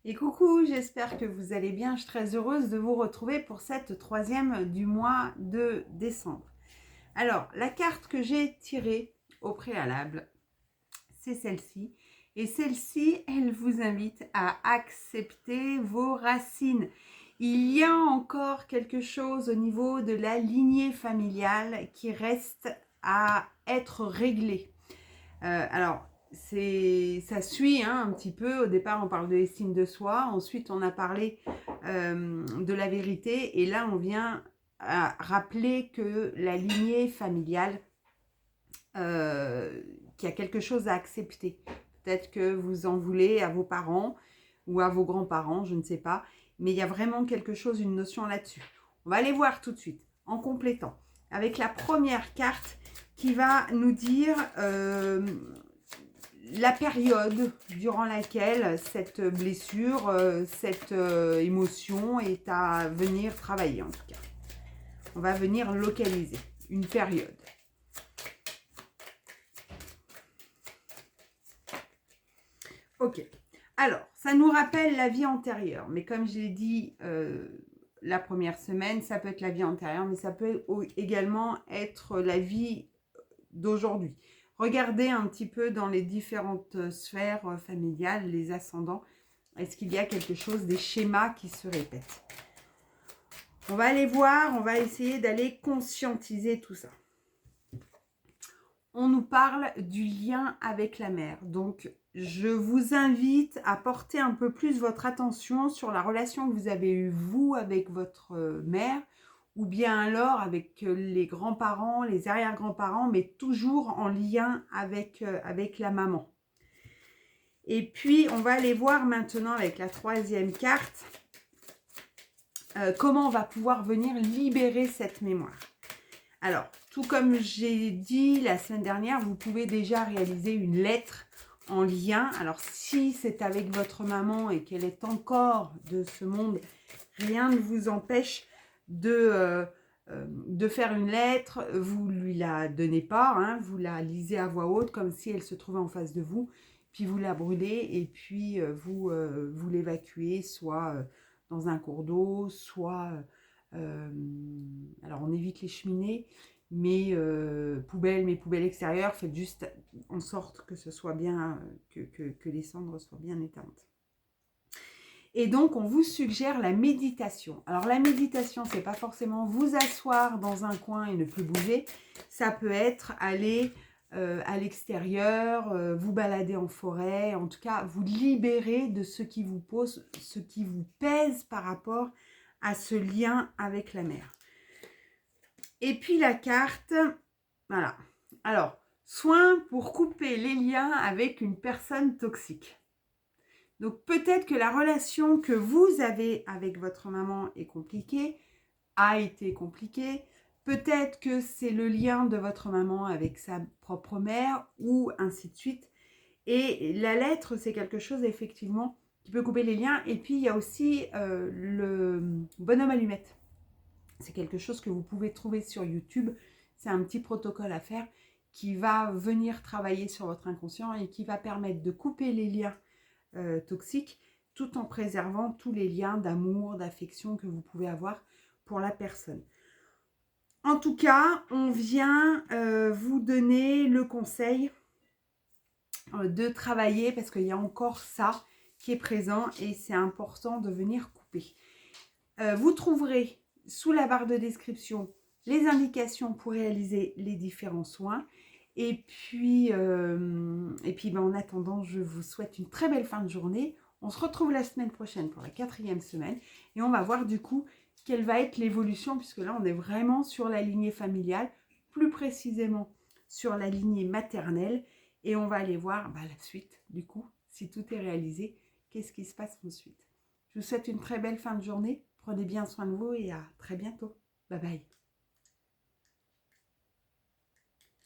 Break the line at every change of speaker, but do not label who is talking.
Et coucou, j'espère que vous allez bien. Je suis très heureuse de vous retrouver pour cette troisième du mois de décembre. Alors, la carte que j'ai tirée au préalable, c'est celle-ci. Et celle-ci, elle vous invite à accepter vos racines. Il y a encore quelque chose au niveau de la lignée familiale qui reste à être réglé. Alors, ça suit un petit peu. Au départ, on parle de l'estime de soi. Ensuite, on a parlé de la vérité. Et là, on vient à rappeler que la lignée familiale, qu'il y a quelque chose à accepter. Peut-être que vous en voulez à vos parents ou à vos grands-parents, je ne sais pas. Mais il y a vraiment quelque chose, une notion là-dessus. On va aller voir tout de suite, en complétant, avec la première carte qui va nous dire la période durant laquelle cette blessure, cette émotion est à venir travailler en tout cas. On va venir localiser une période. Ok. Alors, ça nous rappelle la vie antérieure. Mais comme je l'ai dit la première semaine, ça peut être la vie antérieure, mais ça peut également être la vie d'aujourd'hui. Regardez un petit peu dans les différentes sphères familiales, les ascendants. Est-ce qu'il y a quelque chose, des schémas qui se répètent? On va aller voir, on va essayer d'aller conscientiser tout ça. On nous parle du lien avec la mère. Donc, je vous invite à porter un peu plus votre attention sur la relation que vous avez eue, vous, avec votre mère, ou bien alors avec les grands-parents, les arrière-grands-parents, mais toujours en lien avec la maman. Et puis, on va aller voir maintenant avec la troisième carte, comment on va pouvoir venir libérer cette mémoire. Alors, tout comme j'ai dit la semaine dernière, vous pouvez déjà réaliser une lettre en lien. Alors, si c'est avec votre maman et qu'elle est encore de ce monde, rien ne vous empêche de faire une lettre. Vous ne lui la donnez pas, vous la lisez à voix haute comme si elle se trouvait en face de vous. Puis vous la brûlez et puis vous l'évacuez soit dans un cours d'eau, soit... alors on évite les cheminées, mais poubelles extérieures, faites juste en sorte que ce soit bien, que les cendres soient bien éteintes. Et donc, on vous suggère la méditation. Alors, la méditation, c'est pas forcément vous asseoir dans un coin et ne plus bouger. Ça peut être aller à l'extérieur, vous balader en forêt, en tout cas, vous libérer de ce qui vous pose, ce qui vous pèse par rapport à ce lien avec la mère. Et puis, la carte, voilà. Alors, soin pour couper les liens avec une personne toxique. Donc peut-être que la relation que vous avez avec votre maman est compliquée, a été compliquée. Peut-être que c'est le lien de votre maman avec sa propre mère ou ainsi de suite. Et la lettre, c'est quelque chose effectivement qui peut couper les liens. Et puis il y a aussi le bonhomme allumette. C'est quelque chose que vous pouvez trouver sur YouTube. C'est un petit protocole à faire qui va venir travailler sur votre inconscient et qui va permettre de couper les liens toxiques, tout en préservant tous les liens d'amour, d'affection que vous pouvez avoir pour la personne. En tout cas, on vient vous donner le conseil de travailler parce qu'il y a encore ça qui est présent et c'est important de venir couper. Vous trouverez sous la barre de description les indications pour réaliser les différents soins. Et puis en attendant, je vous souhaite une très belle fin de journée. On se retrouve la semaine prochaine pour la 4e semaine. Et on va voir du coup quelle va être l'évolution, puisque là, on est vraiment sur la lignée familiale, plus précisément sur la lignée maternelle. Et on va aller voir la suite, du coup, si tout est réalisé, qu'est-ce qui se passe ensuite. Je vous souhaite une très belle fin de journée. Prenez bien soin de vous et à très bientôt. Bye bye.